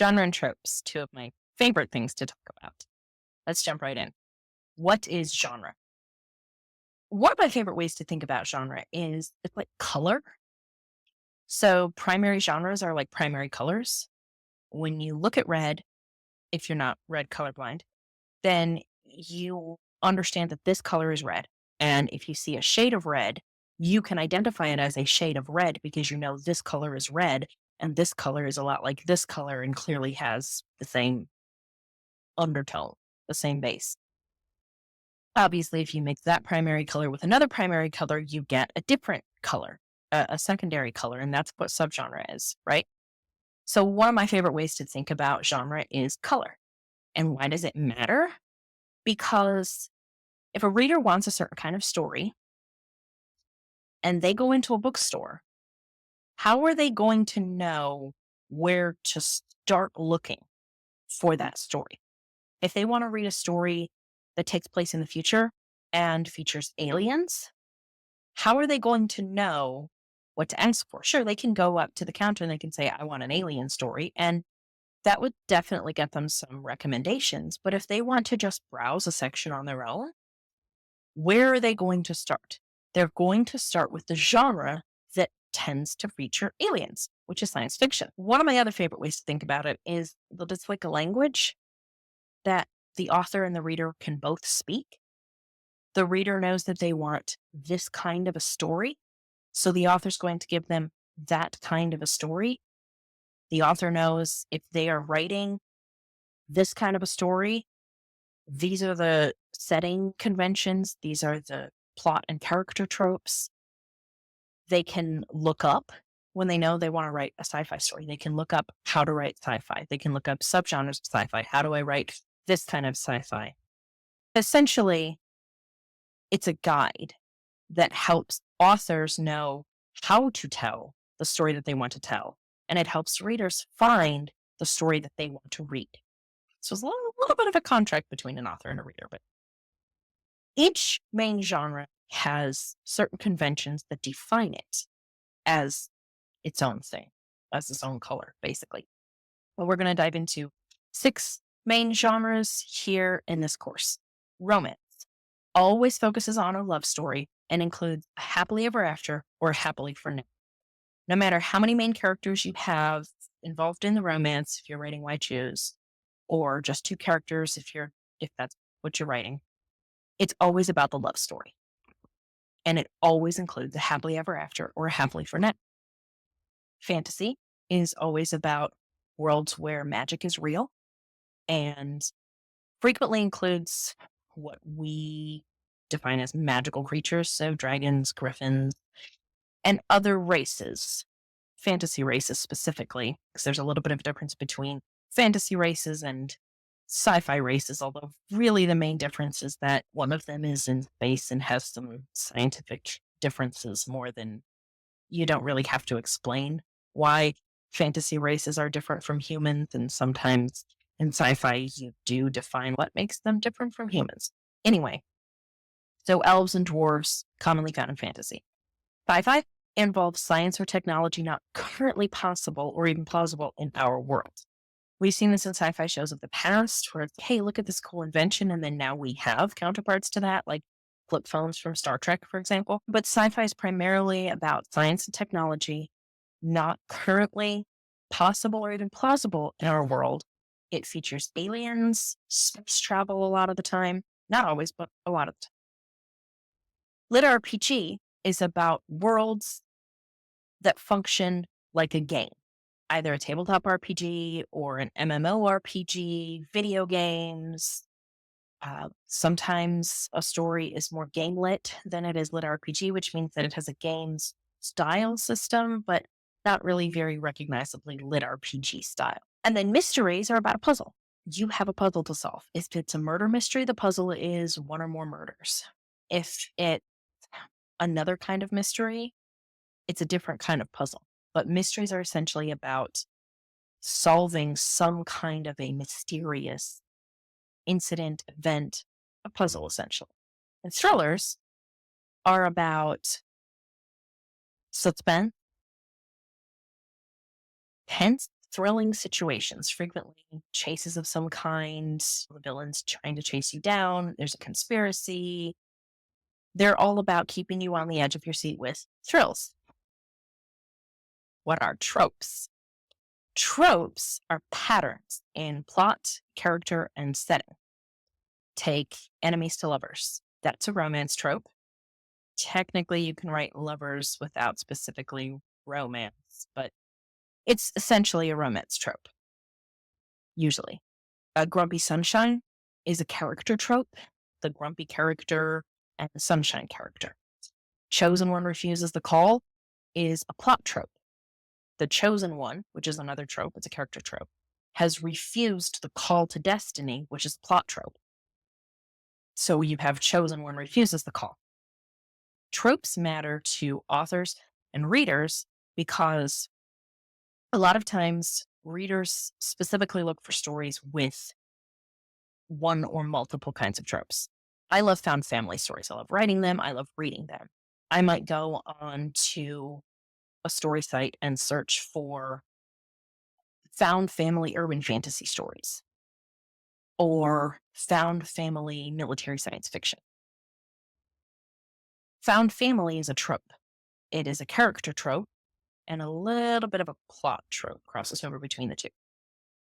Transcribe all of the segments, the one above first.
Genre and tropes, two of my favorite things to talk about. Let's jump right in. What is genre? One of my favorite ways to think about genre is it's like color. So primary genres are like primary colors. When you look at red, if you're not red colorblind, then you understand that this color is red. And if you see a shade of red, you can identify it as a shade of red because you know this color is red and this color is a lot like this color and clearly has the same undertone, the same base. Obviously, if you mix that primary color with another primary color, you get a different color, a secondary color, and that's what subgenre is, right? So, one of my favorite ways to think about genre is color. And why does it matter? Because if a reader wants a certain kind of story and they go into a bookstore, how are they going to know where to start looking for that story? If they want to read a story that takes place in the future and features aliens, how are they going to know what to ask for? Sure, they can go up to the counter and they can say, I want an alien story. And that would definitely get them some recommendations. But if they want to just browse a section on their own, where are they going to start? They're going to start with the genre that tends to feature aliens, which is science fiction. One of my other favorite ways to think about it is that it's like a language that the author and the reader can both speak. The reader knows that they want this kind of a story. So the author's going to give them that kind of a story. The author knows if they are writing this kind of a story, these are the setting conventions, these are the plot and character tropes. They can look up when they know they want to write a sci fi story. They can look up how to write sci fi. They can look up subgenres of sci fi. How do I write this kind of sci fi? Essentially, it's a guide that helps authors know how to tell the story that they want to tell. And it helps readers find the story that they want to read. So it's a little bit of a contract between an author and a reader, but each main genre has certain conventions that define it as its own thing, as its own color, basically. But we're going to dive into 6 main genres here in this course. Romance always focuses on a love story and includes a happily ever after or happily for now. No matter how many main characters you have involved in the romance, if you're writing Why Choose, or just 2 characters if that's what you're writing, it's always about the love story. And it always includes a happily ever after or a happily for now. Fantasy is always about worlds where magic is real and frequently includes what we define as magical creatures, so dragons, griffins, and other races, fantasy races specifically, because there's a little bit of a difference between fantasy races and sci-fi races, although really the main difference is that one of them is in space and has some scientific differences more than you don't really have to explain why fantasy races are different from humans. And sometimes in sci-fi, you do define what makes them different from humans. Anyway, so elves and dwarves commonly found in fantasy. Sci-fi involves science or technology not currently possible or even plausible in our world. We've seen this in sci-fi shows of the past where it's, hey, look at this cool invention. And then now we have counterparts to that, like flip phones from Star Trek, for example. But sci-fi is primarily about science and technology not currently possible or even plausible in our world. It features aliens, space travel a lot of the time. Not always, but a lot of the time. Lit RPG is about worlds that function like a game, either a tabletop RPG or an MMORPG, video games. Sometimes a story is more game lit than it is lit RPG, which means that it has a game's style system, but not really very recognizably lit RPG style. And then mysteries are about a puzzle. You have a puzzle to solve. If it's a murder mystery, the puzzle is one or more murders. If it's another kind of mystery, it's a different kind of puzzle. But mysteries are essentially about solving some kind of a mysterious incident, event, a puzzle essentially. And thrillers are about suspense, tense thrilling situations, frequently chases of some kind, the villain's trying to chase you down, there's a conspiracy. They're all about keeping you on the edge of your seat with thrills. What are tropes? Tropes are patterns in plot, character, and setting. Take enemies to lovers. That's a romance trope. Technically, you can write lovers without specifically romance, but it's essentially a romance trope, usually. A grumpy sunshine is a character trope, the grumpy character and the sunshine character. Chosen one refuses the call is a plot trope. The chosen one, which is another trope, it's a character trope, has refused the call to destiny, which is plot trope. So you have chosen one refuses the call. Tropes matter to authors and readers because a lot of times readers specifically look for stories with one or multiple kinds of tropes. I love found family stories. I love writing them. I love reading them. I might go on to a story site and search for found family urban fantasy stories or found family military science fiction. Found family is a trope. It is a character trope and a little bit of a plot trope crosses over between the two.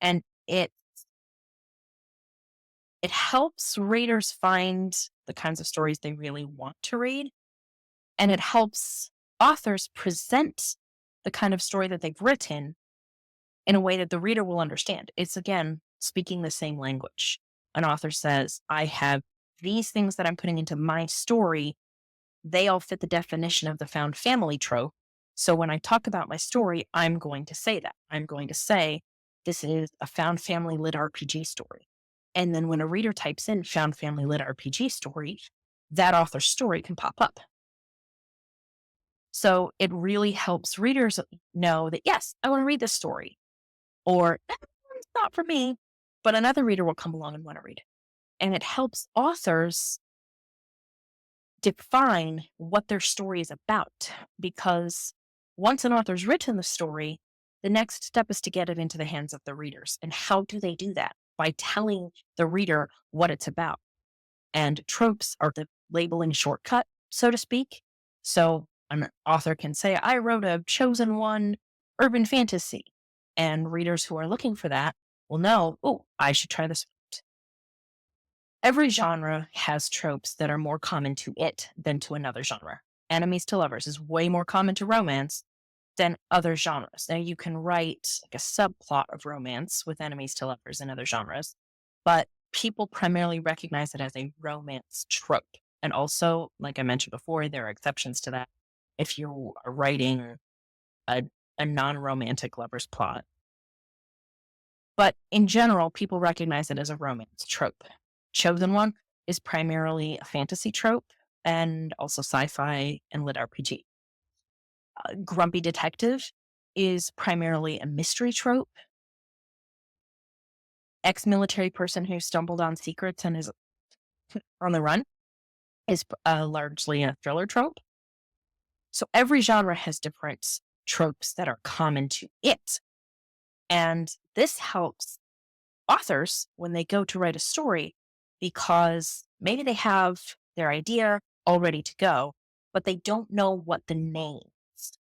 And it helps readers find the kinds of stories they really want to read. And it helps authors present the kind of story that they've written in a way that the reader will understand. It's again speaking the same language. An author says, I have these things that I'm putting into my story. They all fit the definition of the found family trope. So when I talk about my story, I'm going to say that. I'm going to say, this is a found family lit RPG story. And then when a reader types in found family lit RPG story, that author's story can pop up. So it really helps readers know that, yes, I want to read this story. Or it's not for me, but another reader will come along and want to read it. And it helps authors define what their story is about. Because once an author's written the story, the next step is to get it into the hands of the readers. And how do they do that? By telling the reader what it's about. And tropes are the labeling shortcut, so to speak. So an author can say, I wrote a chosen one urban fantasy. And readers who are looking for that will know, oh, I should try this out. Every genre has tropes that are more common to it than to another genre. Enemies to lovers is way more common to romance than other genres. Now you can write like a subplot of romance with enemies to lovers in other genres, but people primarily recognize it as a romance trope. And also, like I mentioned before, there are exceptions to that. If you are writing a, a non-romantic lover's plot. But in general, people recognize it as a romance trope. Chosen One is primarily a fantasy trope and also sci-fi and lit RPG. Grumpy Detective is primarily a mystery trope. Ex-military person who stumbled on secrets and is on the run is largely a thriller trope. So every genre has different tropes that are common to it. And this helps authors when they go to write a story because maybe they have their idea all ready to go, but they don't know what the names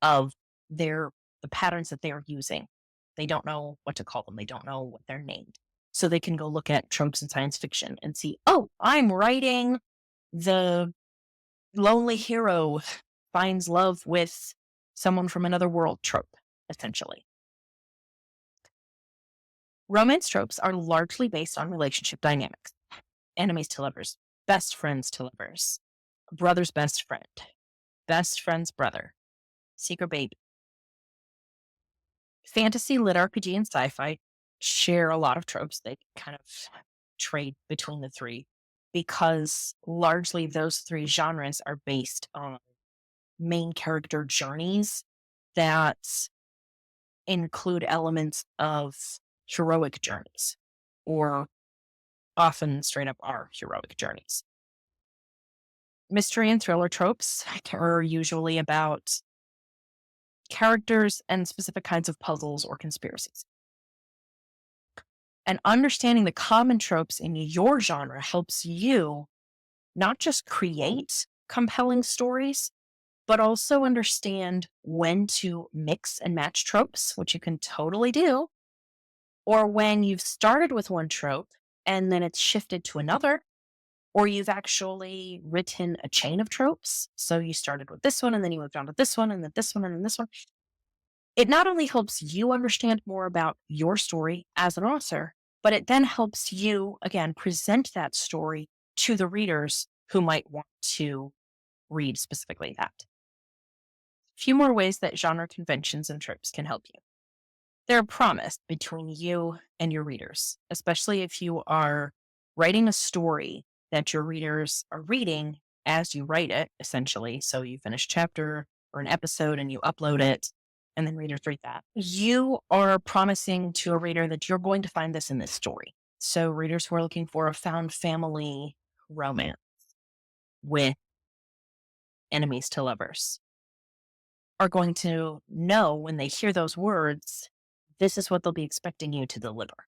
of the patterns that they are using. They don't know what to call them. They don't know what they're named. So they can go look at tropes in science fiction and see, oh, I'm writing the lonely hero finds love with someone from another world trope, essentially. Romance tropes are largely based on relationship dynamics. Enemies to lovers, best friends to lovers, brother's best friend's brother, secret baby. Fantasy, lit RPG, and sci-fi share a lot of tropes. They kind of trade between the three because largely those three genres are based on main character journeys that include elements of heroic journeys or often straight up are heroic journeys. Mystery and thriller tropes are usually about characters and specific kinds of puzzles or conspiracies. And understanding the common tropes in your genre helps you not just create compelling stories, but also understand when to mix and match tropes, which you can totally do, or when you've started with one trope and then it's shifted to another, or you've actually written a chain of tropes. So you started with this one and then you moved on to this one and then this one and then this one. It not only helps you understand more about your story as an author, but it then helps you, again, present that story to the readers who might want to read specifically that. A few more ways that genre conventions and tropes can help you. They're a promise between you and your readers, especially if you are writing a story that your readers are reading as you write it, essentially. So you finish a chapter or an episode and you upload it, and then readers read that. You are promising to a reader that you're going to find this in this story. So readers who are looking for a found family romance with enemies to lovers are going to know when they hear those words, this is what they'll be expecting you to deliver.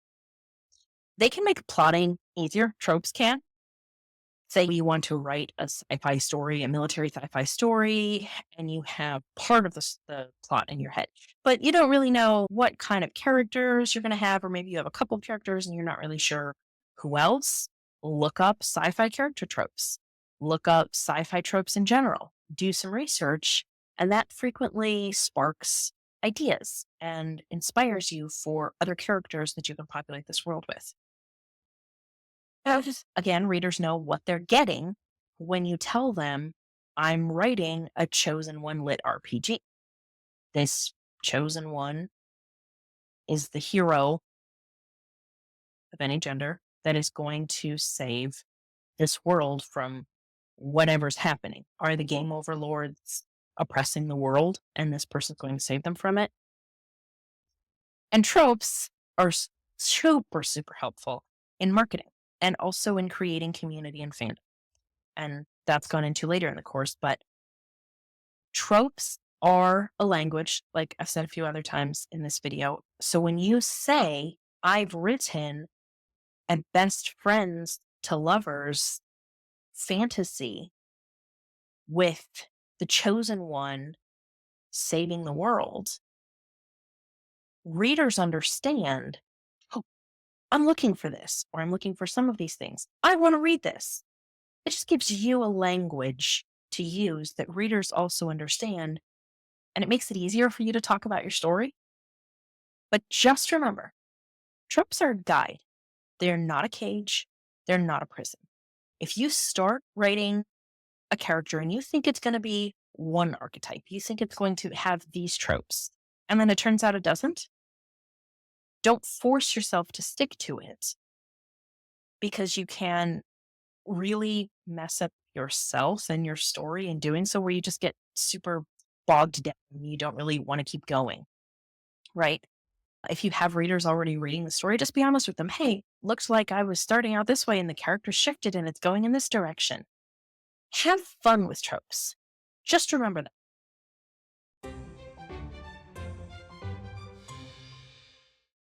They can make plotting easier, tropes can. Say you want to write a sci-fi story, a military sci-fi story, and you have part of the plot in your head, but you don't really know what kind of characters you're going to have, or maybe you have a couple of characters and you're not really sure who else. Look up sci-fi character tropes. Look up sci-fi tropes in general. Do some research, and that frequently sparks ideas and inspires you for other characters that you can populate this world with. Again, readers know what they're getting when you tell them, I'm writing a chosen one lit RPG. This chosen one is the hero of any gender that is going to save this world from whatever's happening. Are the game overlords oppressing the world and this person's going to save them from it? And tropes are super, super helpful in marketing and also in creating community and fandom. And that's gone into later in the course, but tropes are a language, like I've said a few other times in this video. So when you say, I've written a best friends to lovers fantasy with the chosen one saving the world, readers understand, oh, I'm looking for this, or I'm looking for some of these things. I want to read this. It just gives you a language to use that readers also understand, and it makes it easier for you to talk about your story. But just remember, tropes are a guide. They're not a cage. They're not a prison. If you start writing a character and you think it's going to be one archetype, you think it's going to have these tropes, and then it turns out it doesn't, don't force yourself to stick to it, because you can really mess up yourself and your story in doing so, where you just get super bogged down and you don't really want to keep going, right? If you have readers already reading the story, just be honest with them. Hey, looks like I was starting out this way and the character shifted and it's going in this direction. Have fun with tropes. Just remember that